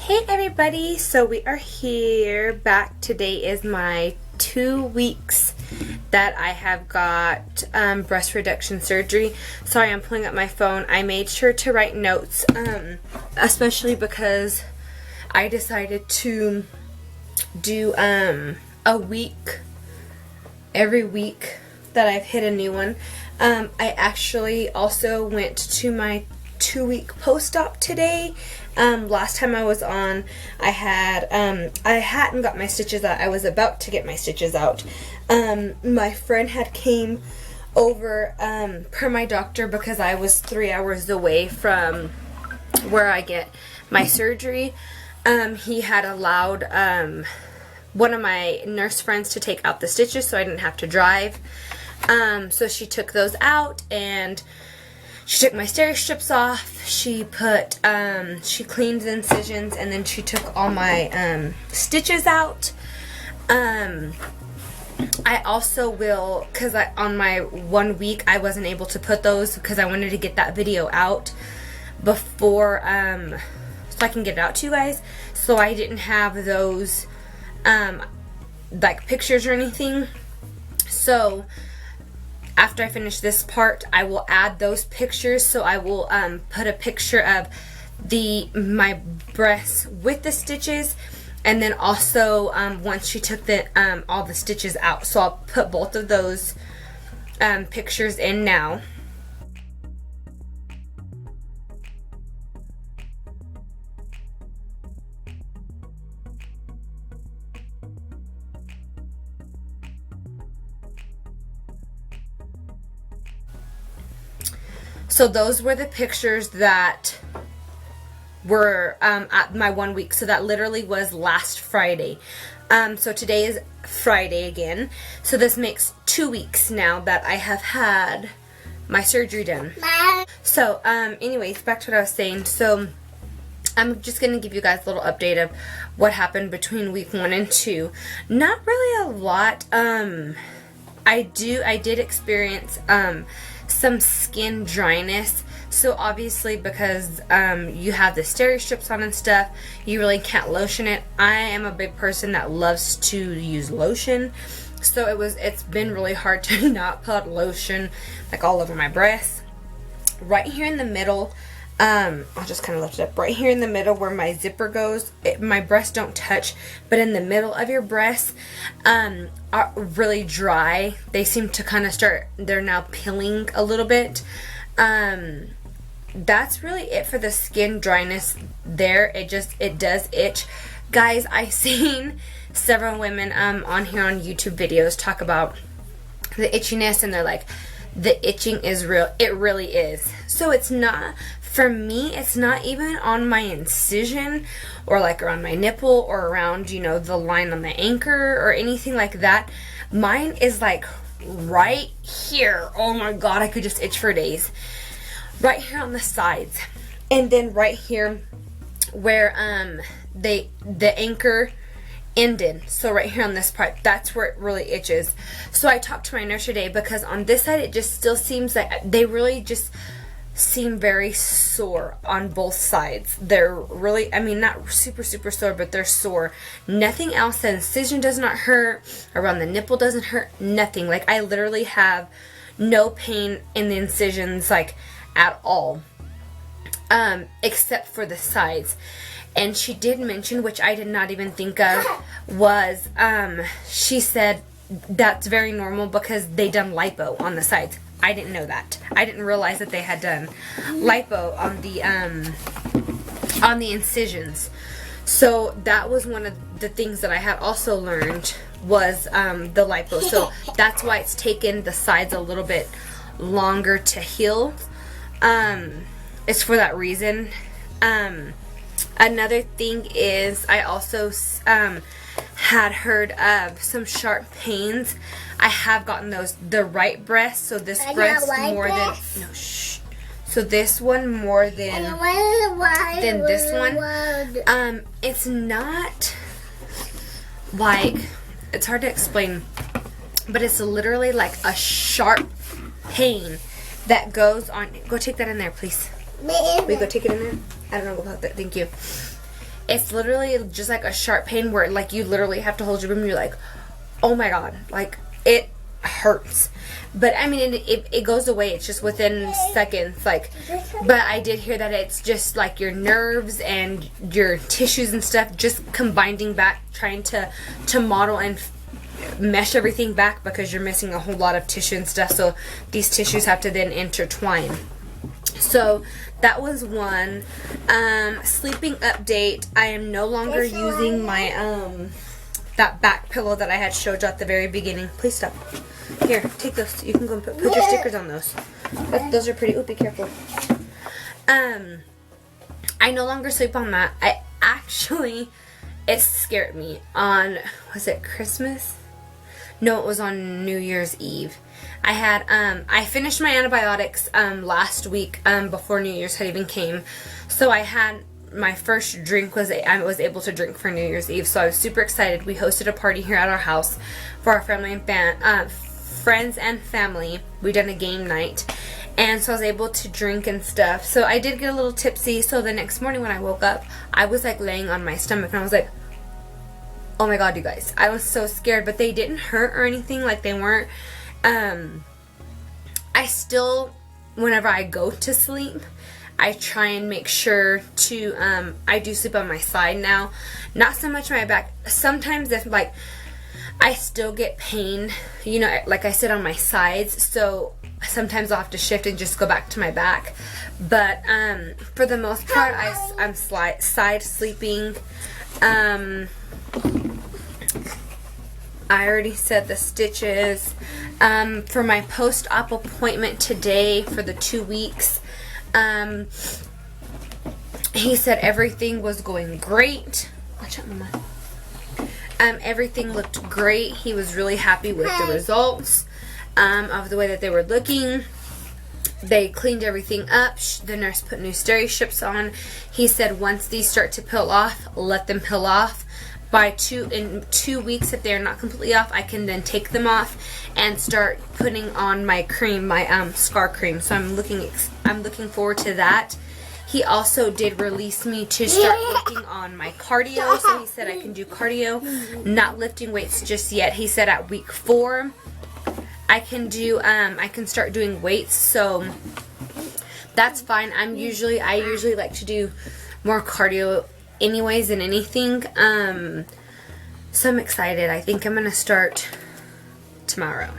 Hey everybody, so we are here back. Today is my 2 weeks that I have got breast reduction surgery. Sorry, I'm pulling up my phone. I made sure to write notes, especially because I decided to do a week every week that I've hit a new one. I actually also went to my 2-week post-op today. Last time I was on, I hadn't got my stitches out. I was about to get my stitches out. My friend had came over per my doctor because I was 3 hours away from where I get my surgery. He had allowed one of my nurse friends to take out the stitches so I didn't have to drive. So she took those out and she took my steri strips off. She put, she cleaned the incisions, and then she took all my stitches out. I also will, because on my 1 week I wasn't able to put those because I wanted to get that video out before, so I can get it out to you guys. So I didn't have those, like pictures or anything. So after I finish this part, I will add those pictures. So I will put a picture of my breasts with the stitches, and then also once she took all the stitches out. So I'll put both of those pictures in now. So those were the pictures that were at my 1 week. So that literally was last Friday. So today is Friday again. So this makes 2 weeks now that I have had my surgery done. So anyways, back to what I was saying. So I'm just going to give you guys a little update of what happened between week 1 and 2. Not really a lot. I did experience some skin dryness. So obviously because you have the steri strips on and stuff, you really can't lotion it. I am a big person that loves to use lotion, so it's been really hard to not put lotion like all over my breasts. Right here in the middle, I'll just kind of lift it up. Right here in the middle where my zipper goes, my breasts don't touch, but in the middle of your breasts are really dry. They seem to kind of they're now peeling a little bit. That's really it for the skin dryness there. It does itch. Guys, I've seen several women on here on YouTube videos talk about the itchiness, and they're like, the itching is real. It really is. So it's not, for me, it's not even on my incision or like around my nipple or around, you know, the line on the anchor or anything like that. Mine is like right here. Oh my god, I could just itch for days. Right here on the sides. And then right here where the anchor ended. So right here on this part, that's where it really itches. So I talked to my nurse today because on this side it just still seems like they really just seem very sore on both sides. They're really, I mean, not super sore, but they're sore. Nothing else. The incision does not hurt. Around the nipple doesn't hurt. Nothing. Like, I literally have no pain in the incisions, like, at all. Except for the sides. And she did mention, which I did not even think of, was, she said that's very normal because they done lipo on the sides. I didn't know that. I didn't realize that they had done lipo on the incisions. So that was one of the things that I had also learned was the lipo. So that's why it's taken the sides a little bit longer to heal. It's for that reason. Another thing is I also had heard of some sharp pains. I have gotten those. The right breast, so this breast more than, no, shh. So this one more than this one. It's not like, it's hard to explain, but it's literally like a sharp pain that goes on. Go take that in there, please. Wait, go take it in there. I don't know about that. Thank you. it's literally just like a sharp pain where like you literally have to hold your boob and you're like, oh my god, like it hurts. But I mean, it goes away. It's just within seconds. Like, but I did hear that it's just like your nerves and your tissues and stuff just combining back, trying to model and mesh everything back, because you're missing a whole lot of tissue and stuff. So these tissues have to then intertwine. So that was one. Sleeping update. I am no longer using my that back pillow that I had showed you at the very beginning. Please stop. Here, take those. You can go and put your stickers on those. Those are pretty. Oh, be careful. I no longer sleep on that. I actually, it scared me on, was it Christmas? No, it was on New Year's Eve. I had, I finished my antibiotics last week before New Year's had even came. So I had my first drink I was able to drink for New Year's Eve. So I was super excited. We hosted a party here at our house for our family and friends and family. We done a game night. And so I was able to drink and stuff. So I did get a little tipsy. So the next morning when I woke up, I was like laying on my stomach and I was like, oh my god, you guys. I was so scared, but they didn't hurt or anything. Like they weren't. I still, whenever I go to sleep, I try and make sure to, I do sleep on my side now. Not so much my back. Sometimes if like, I still get pain, you know, like I said, on my sides. So sometimes I'll have to shift and just go back to my back. But, for the most part, I'm side sleeping. I already said the stitches. For my post-op appointment today for the 2 weeks, he said everything was going great. Watch out, Mama. Everything looked great. He was really happy with the results of the way that they were looking. They cleaned everything up. The nurse put new stereo strips on. He said once these start to peel off, let them peel off. In 2 weeks, if they're not completely off, I can then take them off and start putting on my cream, my scar cream. So I'm looking forward to that. He also did release me to start working on my cardio. So he said I can do cardio, not lifting weights just yet. He said at week 4, I can start doing weights. So that's fine. I usually like to do more cardio anyways than anything. So I'm excited. I think I'm gonna start tomorrow.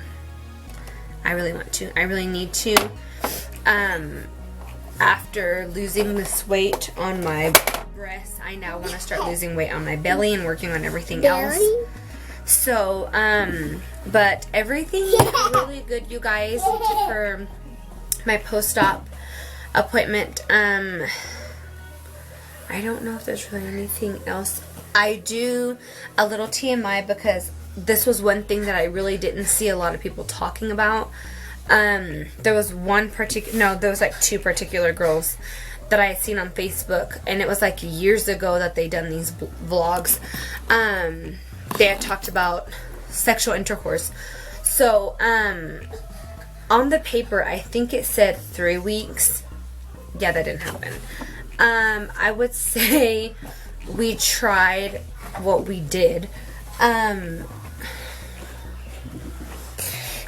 I really want to. I really need to. After losing this weight on my breasts, I now want to start losing weight on my belly and working on everything else. So, but everything is really good, you guys, for my post-op appointment. I don't know if there's really anything else. I do a little TMI because this was one thing that I really didn't see a lot of people talking about. There was there was like 2 particular girls that I had seen on Facebook, and it was like years ago that they done these vlogs. They had talked about sexual intercourse. So, on the paper, I think it said 3 weeks. Yeah, that didn't happen. I would say we tried what we did. I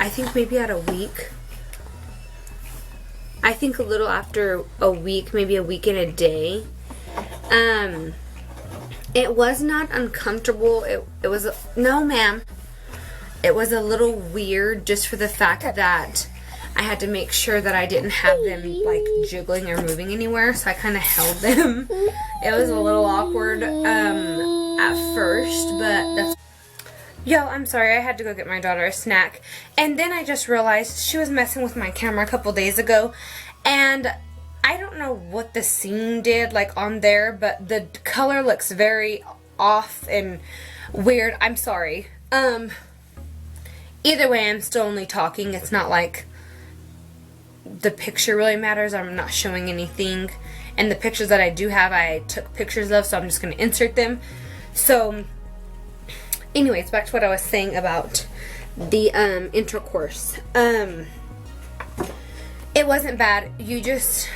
think maybe at a week. I think a little after a week, maybe a week and a day. It was not uncomfortable. It was, no ma'am. It was a little weird just for the fact that I had to make sure that I didn't have them like jiggling or moving anywhere, so I kind of held them. It was a little awkward at first, but that's... Yo, I'm sorry, I had to go get my daughter a snack. And then I just realized she was messing with my camera a couple days ago, and I don't know what the scene did like on there, but the color looks very off and weird. I'm sorry. Either way, I'm still only talking. It's not like the picture really matters. I'm not showing anything. And the pictures that I do have, I took pictures of, so I'm just going to insert them. So, anyways, back to what I was saying about the intercourse. It wasn't bad. You just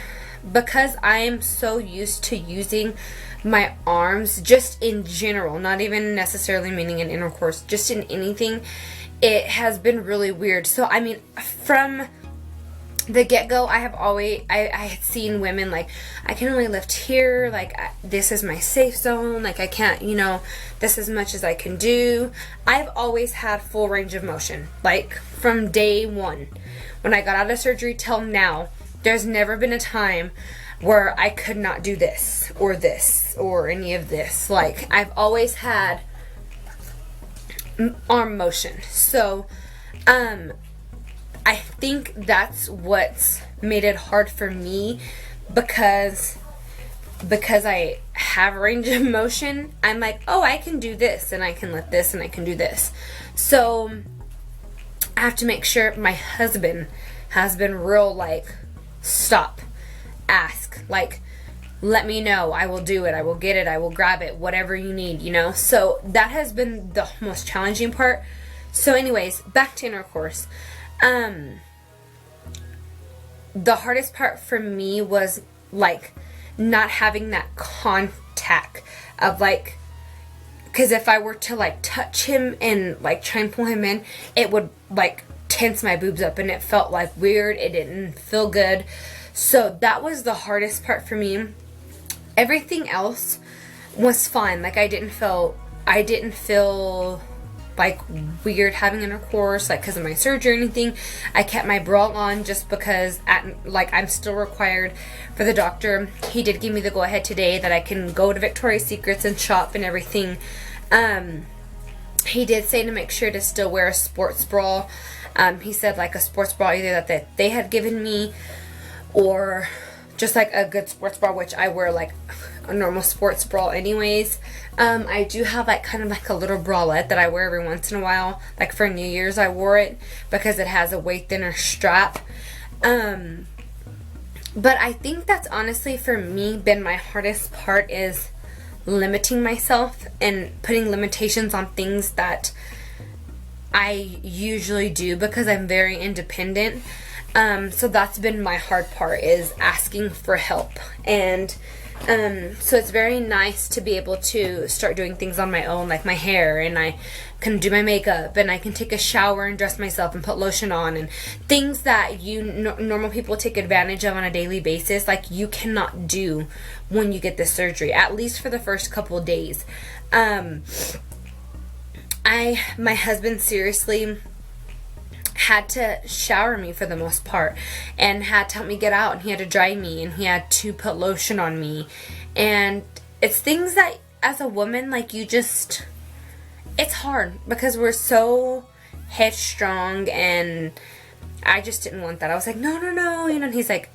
because I am so used to using my arms just in general, not even necessarily meaning in intercourse, just in anything, it has been really weird. So I mean, from the get-go, I had seen women like, I can only lift here, like this is my safe zone, like I can't, this as much as I can do. I've always had full range of motion, like from day one when I got out of surgery till now. There's never been a time where I could not do this or any of this. Like, I've always had arm motion. So I think that's what's made it hard for me, because I have range of motion. I'm like, oh, I can do this and I can lift this and I can do this. So I have to make sure. My husband has been real like, stop, ask, like, let me know, I will do it, I will get it, I will grab it, whatever you need, so that has been the most challenging part. So anyways, back to intercourse. The hardest part for me was like not having that contact of like, because if I were to like touch him and like try and pull him in, it would like tense my boobs up and it felt like weird. It didn't feel good. So that was the hardest part for me. Everything else was fine. Like I didn't feel like weird having intercourse, like because of my surgery or anything. I kept my bra on just because I'm still required for the doctor. He did give me the go ahead today that I can go to Victoria's Secrets and shop and everything. He did say to make sure to still wear a sports bra. He said like a sports bra either that they had given me, or just like a good sports bra, which I wear like a normal sports bra anyways. I do have like kind of like a little bralette that I wear every once in a while. Like for New Year's I wore it because it has a way thinner strap. But I think that's honestly for me been my hardest part, is limiting myself and putting limitations on things that I usually do because I'm very independent. So that's been my hard part, is asking for help. And so it's very nice to be able to start doing things on my own, like my hair, and I can do my makeup, and I can take a shower and dress myself and put lotion on, and things that normal people take advantage of on a daily basis, like you cannot do when you get this surgery, at least for the first couple of days. My husband seriously had to shower me for the most part, and had to help me get out, and he had to dry me, and he had to put lotion on me. And it's things that as a woman, like it's hard because we're so headstrong, and I just didn't want that. I was like, no, and he's like,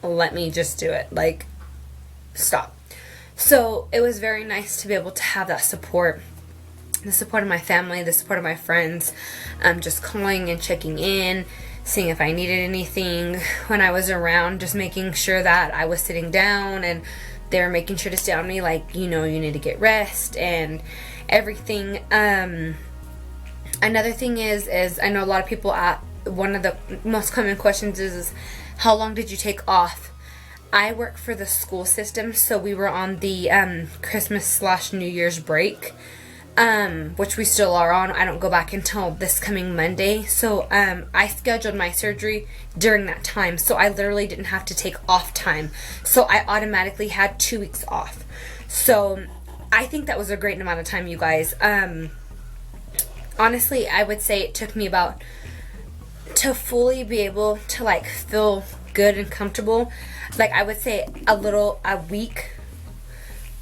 let me just do it, like, stop. So it was very nice to be able to have that support. The support of my family, the support of my friends, just calling and checking in, seeing if I needed anything when I was around, just making sure that I was sitting down, and they were making sure to stay on me, like, you need to get rest and everything. Another thing is I know a lot of people, one of the most common questions is how long did you take off? I work for the school system, so we were on the Christmas/New Year's break, which we still are on. I don't go back until this coming Monday. So I scheduled my surgery during that time, so I literally didn't have to take off time. So I automatically had 2 weeks off. So I think that was a great amount of time, you guys. Honestly, I would say it took me about, to fully be able to like feel good and comfortable, like I would say a week.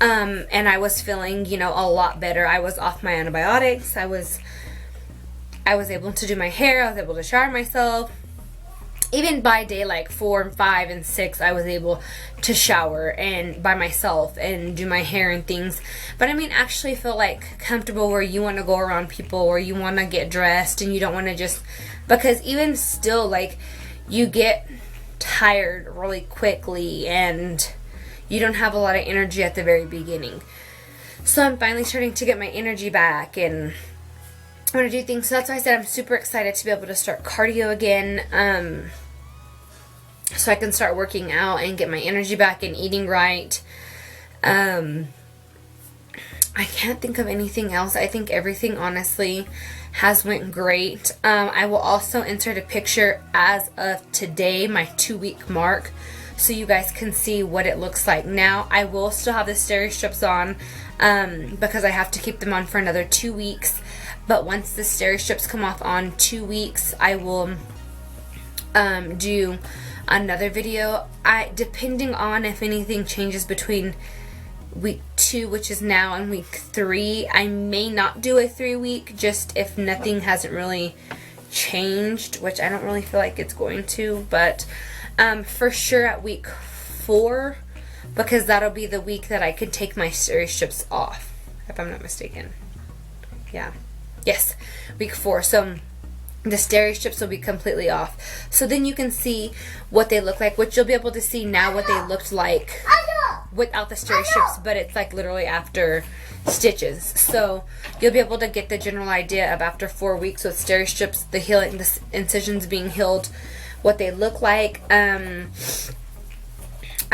And I was feeling, a lot better. I was off my antibiotics. I was able to do my hair. I was able to shower myself. Even by day like 4 and 5 and 6, I was able to shower and by myself and do my hair and things. But I mean, actually feel like comfortable where you want to go around people, or you want to get dressed, and you don't want to just, because even still, like, you get tired really quickly, and you don't have a lot of energy at the very beginning. So I'm finally starting to get my energy back, and I want to do things. So that's why I said I'm super excited to be able to start cardio again. so I can start working out and get my energy back and eating right. I can't think of anything else. I think everything honestly has went great. I will also insert a picture as of today, my 2-week mark, so you guys can see what it looks like now. I will still have the steri strips on because I have to keep them on for another 2 weeks. But once the steri strips come off on 2 weeks, I will do another video. Depending on if anything changes between week 2, which is now, and week 3, I may not do a 3-week, just if nothing hasn't really changed, which I don't really feel like it's going to. But for sure at week 4, because that'll be the week that I could take my steri strips off, if I'm not mistaken. Yeah. Yes, week 4. So the steri strips will be completely off. So then you can see what they look like, which you'll be able to see now what they looked like without the steri strips, but it's like literally after stitches. So you'll be able to get the general idea of after 4 weeks with steri strips, the healing, the incisions being healed, what they look like.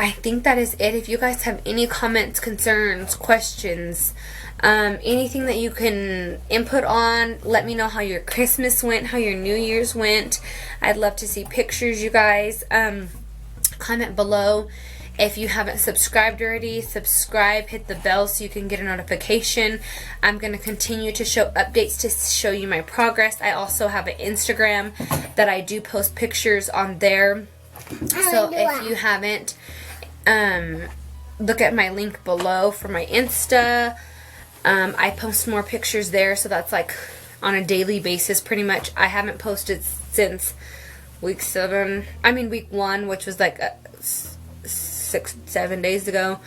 I think that is it. If you guys have any comments, concerns, questions, anything that you can input on, let me know how your Christmas went, how your New Year's went. I'd love to see pictures, you guys. Comment below. If you haven't subscribed already, subscribe, hit the bell so you can get a notification. I'm going to continue to show updates to show you my progress. I also have an Instagram that I do post pictures on there. So if you haven't, look at my link below for my Insta. I post more pictures there, so that's like on a daily basis pretty much. I haven't posted since week 1, which was like 6-7 days ago.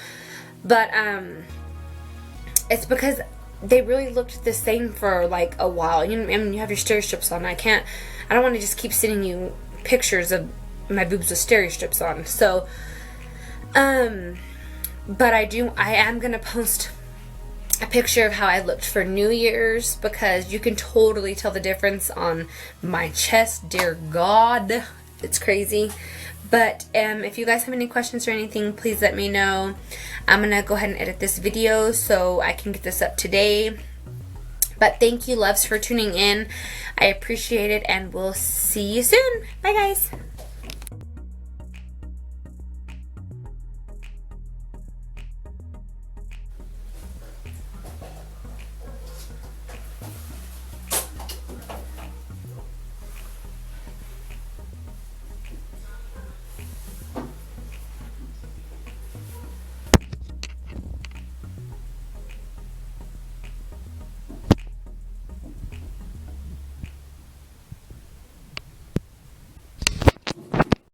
But it's because they really looked the same for like a while. You have your steri strips on. I don't want to just keep sending you pictures of my boobs with steri strips on. So but I am gonna post a picture of how I looked for New Year's, because you can totally tell the difference on my chest. Dear God, it's crazy. But if you guys have any questions or anything, please let me know. I'm gonna go ahead and edit this video so I can get this up today. But thank you, loves, for tuning in. I appreciate it, and we'll see you soon. Bye, guys.